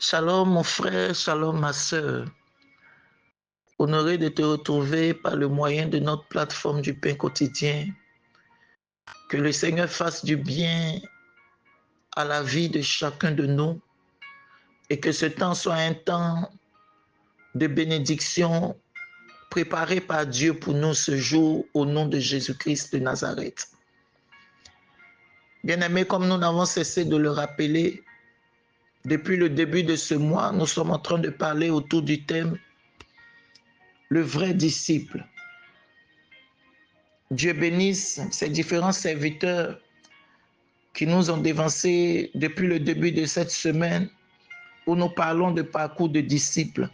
Shalom mon frère, shalom ma sœur. Honoré de te retrouver par le moyen de notre plateforme du pain quotidien. Que le Seigneur fasse du bien à la vie de chacun de nous et que ce temps soit un temps de bénédiction préparé par Dieu pour nous ce jour au nom de Jésus-Christ de Nazareth. Bien-aimés, comme nous n'avons cessé de le rappeler, depuis le début de ce mois, nous sommes en train de parler autour du thème « Le vrai disciple ». Dieu bénisse ces différents serviteurs qui nous ont dévancés depuis le début de cette semaine où nous parlons de parcours de disciples.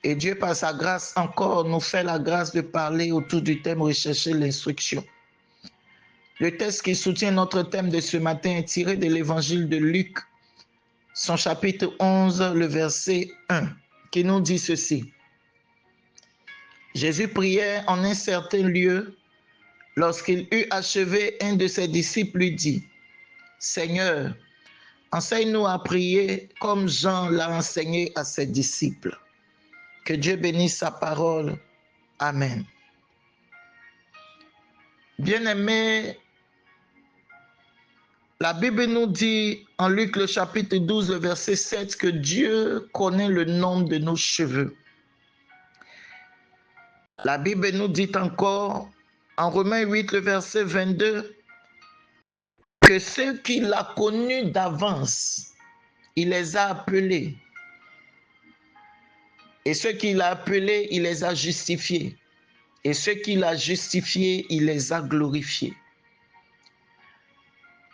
Et Dieu, par sa grâce, encore nous fait la grâce de parler autour du thème « Rechercher l'instruction ». Le texte qui soutient notre thème de ce matin est tiré de l'évangile de Luc, son chapitre 11, le verset 1, qui nous dit ceci. Jésus priait en un certain lieu. Lorsqu'il eut achevé, un de ses disciples lui dit, « Seigneur, enseigne-nous à prier comme Jean l'a enseigné à ses disciples. » Que Dieu bénisse sa parole. Amen. Bien-aimés, la Bible nous dit en Luc le chapitre 12, le verset 7, que Dieu connaît le nombre de nos cheveux. La Bible nous dit encore en Romains 8, le verset 22, que ceux qu'il a connus d'avance, il les a appelés. Et ceux qu'il a appelés, il les a justifiés. Et ceux qu'il a justifiés, il les a glorifiés.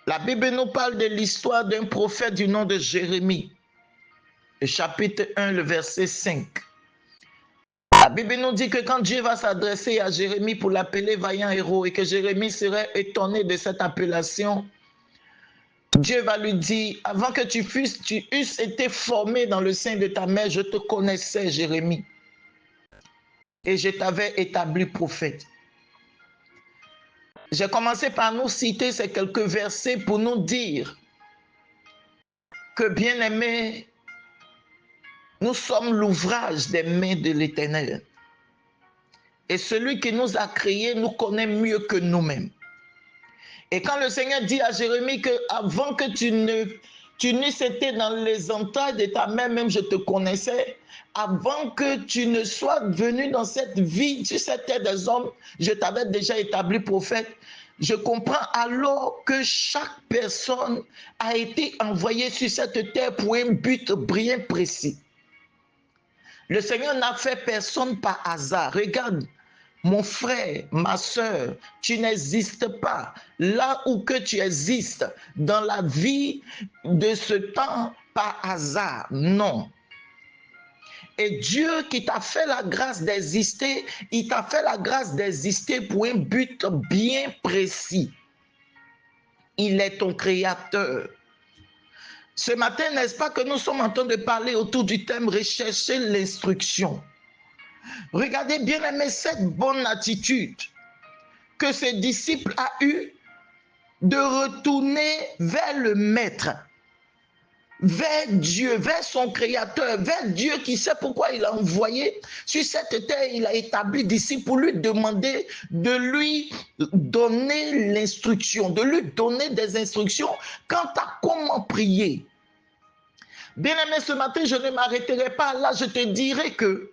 La Bible nous parle de l'histoire d'un prophète du nom de Jérémie. Le chapitre 1, le verset 5. La Bible nous dit que quand Dieu va s'adresser à Jérémie pour l'appeler vaillant héros et que Jérémie serait étonné de cette appellation, Dieu va lui dire, avant que tu eusses été formé dans le sein de ta mère, je te connaissais, Jérémie. Et je t'avais établi prophète. J'ai commencé par nous citer ces quelques versets pour nous dire que, bien-aimés, nous sommes l'ouvrage des mains de l'Éternel. Et celui qui nous a créés nous connaît mieux que nous-mêmes. Et quand le Seigneur dit à Jérémie que avant que tu n'eusses été dans les entrailles de ta mère, même je te connaissais, avant que tu ne sois venu dans cette vie, sur cette terre des hommes, je t'avais déjà établi prophète. Je comprends alors que chaque personne a été envoyée sur cette terre pour un but bien précis. Le Seigneur n'a fait personne par hasard. Regarde, mon frère, ma soeur, tu n'existes pas là où que tu existes dans la vie de ce temps par hasard. Non. Et Dieu qui t'a fait la grâce d'exister, il t'a fait la grâce d'exister pour un but bien précis. Il est ton créateur. Ce matin, n'est-ce pas que nous sommes en train de parler autour du thème « Rechercher l'instruction ». Regardez bien aimé cette bonne attitude que ses disciples ont eue de retourner vers le Maître, vers Dieu, vers son Créateur, vers Dieu qui sait pourquoi il a envoyé sur cette terre, il a établi disciples pour lui demander de lui donner l'instruction, de lui donner des instructions quant à comment prier. Bien aimé, ce matin, je ne m'arrêterai pas là, je te dirai que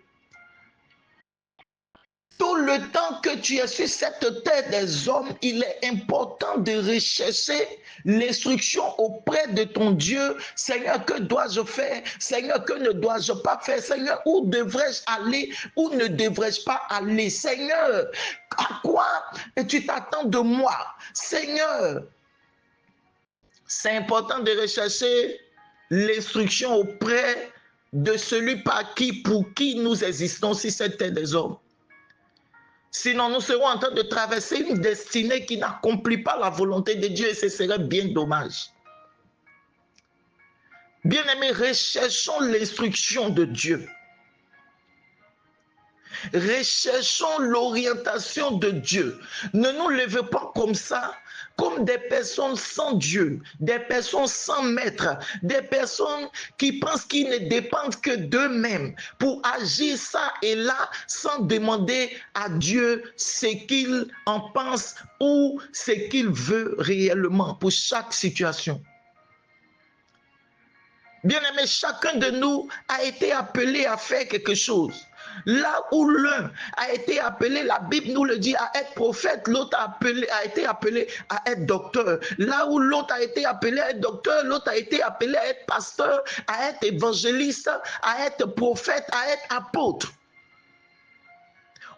tout le temps que tu es sur cette terre des hommes, il est important de rechercher l'instruction auprès de ton Dieu. Seigneur, que dois-je faire? Seigneur, que ne dois-je pas faire? Seigneur, où devrais-je aller? Où ne devrais-je pas aller? Seigneur, à quoi tu t'attends de moi? Seigneur, c'est important de rechercher l'instruction auprès de celui pour qui nous existons sur cette terre des hommes. Sinon, nous serons en train de traverser une destinée qui n'accomplit pas la volonté de Dieu et ce serait bien dommage. Bien-aimés, recherchons l'instruction de Dieu. Recherchons l'orientation de Dieu. Ne nous levez pas comme ça, comme des personnes sans Dieu, des personnes sans maître, des personnes qui pensent qu'ils ne dépendent que d'eux-mêmes pour agir ça et là sans demander à Dieu ce qu'il en pense ou ce qu'il veut réellement pour chaque situation. Bien-aimé, chacun de nous a été appelé à faire quelque chose. Là où l'un a été appelé, la Bible nous le dit, à être prophète, l'autre a été appelé à être docteur. Là où l'autre a été appelé à être docteur, l'autre a été appelé à être pasteur, à être évangéliste, à être prophète, à être apôtre.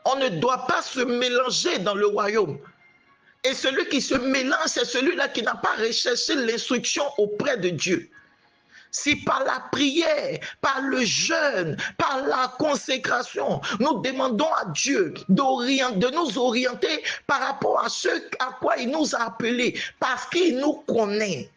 On ne doit pas se mélanger dans le royaume. Et celui qui se mélange, c'est celui-là qui n'a pas recherché l'instruction auprès de Dieu. Si par la prière, par le jeûne, par la consécration, nous demandons à Dieu de nous orienter par rapport à ce à quoi il nous a appelés, parce qu'il nous connaît.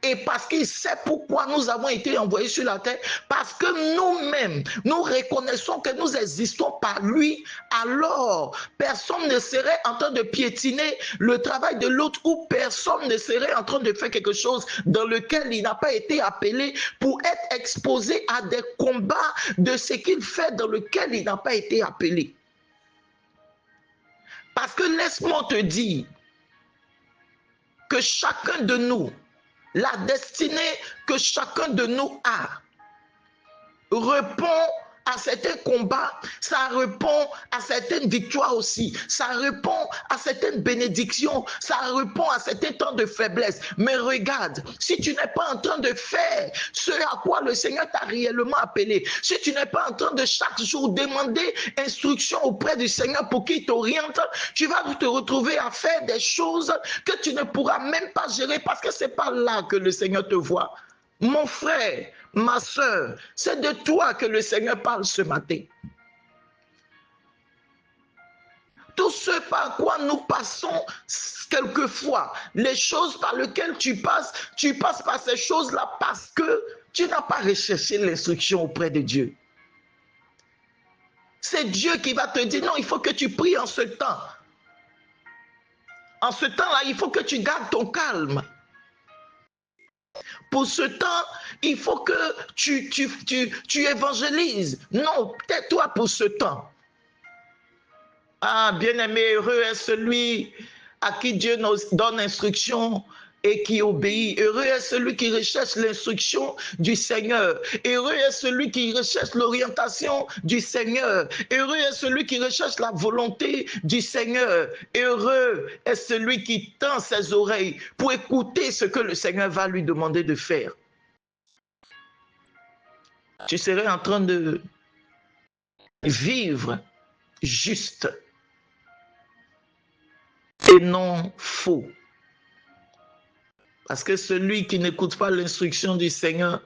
Et parce qu'il sait pourquoi nous avons été envoyés sur la terre, parce que nous-mêmes, nous reconnaissons que nous existons par lui, alors personne ne serait en train de piétiner le travail de l'autre ou personne ne serait en train de faire quelque chose dans lequel il n'a pas été appelé pour être exposé à des combats de ce qu'il fait dans lequel il n'a pas été appelé. Parce que laisse-moi te dire que chacun de nous, la destinée que chacun de nous a répond à certains combats, ça répond à certaines victoires aussi, ça répond à certaines bénédictions, ça répond à certains temps de faiblesse. Mais regarde, si tu n'es pas en train de faire ce à quoi le Seigneur t'a réellement appelé, si tu n'es pas en train de chaque jour demander instruction auprès du Seigneur pour qu'il t'oriente, tu vas te retrouver à faire des choses que tu ne pourras même pas gérer parce que c'est pas là que le Seigneur te voit. Mon frère, ma soeur, c'est de toi que le Seigneur parle ce matin. Tout ce par quoi nous passons quelquefois, les choses par lesquelles tu passes par ces choses-là parce que tu n'as pas recherché l'instruction auprès de Dieu. C'est Dieu qui va te dire, non, il faut que tu pries en ce temps. En ce temps-là, il faut que tu gardes ton calme. Pour ce temps, il faut que tu évangélises. Non, tais-toi pour ce temps. Ah, bien-aimé, heureux est celui à qui Dieu nous donne instruction et qui obéit. Heureux est celui qui recherche l'instruction du Seigneur. Heureux est celui qui recherche l'orientation du Seigneur. Heureux est celui qui recherche la volonté du Seigneur. Heureux est celui qui tend ses oreilles pour écouter ce que le Seigneur va lui demander de faire. Tu serais en train de vivre juste et non faux. Parce que celui qui n'écoute pas l'instruction du Seigneur,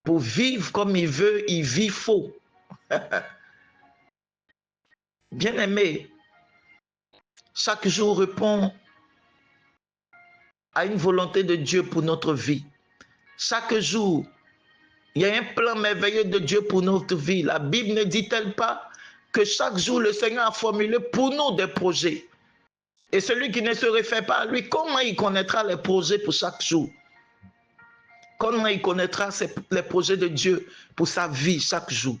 pour vivre comme il veut, il vit faux. Bien-aimé, chaque jour répond à une volonté de Dieu pour notre vie. Chaque jour, il y a un plan merveilleux de Dieu pour notre vie. La Bible ne dit-elle pas que chaque jour, le Seigneur a formulé pour nous des projets? Et celui qui ne se réfère pas à lui, comment il connaîtra les projets pour chaque jour? Comment il connaîtra les projets de Dieu pour sa vie chaque jour?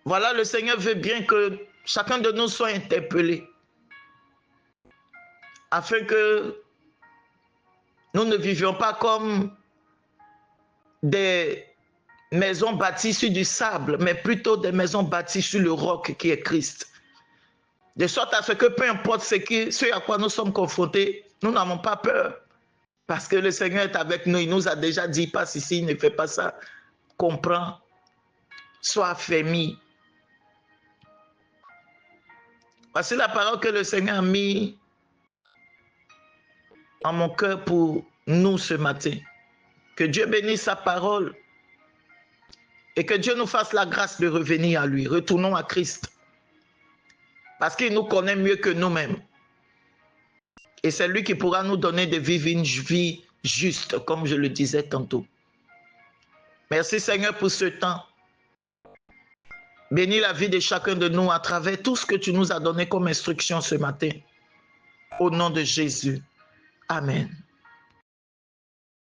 Voilà, le Seigneur veut bien que chacun de nous soit interpellé afin que nous ne vivions pas comme des maisons bâties sur du sable, mais plutôt des maisons bâties sur le roc qui est Christ. De sorte à ce que peu importe ce à quoi nous sommes confrontés, nous n'avons pas peur. Parce que le Seigneur est avec nous. Il nous a déjà dit, passe ici, ne fais pas ça. Comprends. Sois affermi. Voici la parole que le Seigneur a mis en mon cœur pour nous ce matin. Que Dieu bénisse sa parole et que Dieu nous fasse la grâce de revenir à lui. Retournons à Christ. Parce qu'il nous connaît mieux que nous-mêmes. Et c'est lui qui pourra nous donner de vivre une vie juste, comme je le disais tantôt. Merci Seigneur pour ce temps. Bénis la vie de chacun de nous à travers tout ce que tu nous as donné comme instruction ce matin. Au nom de Jésus. Amen.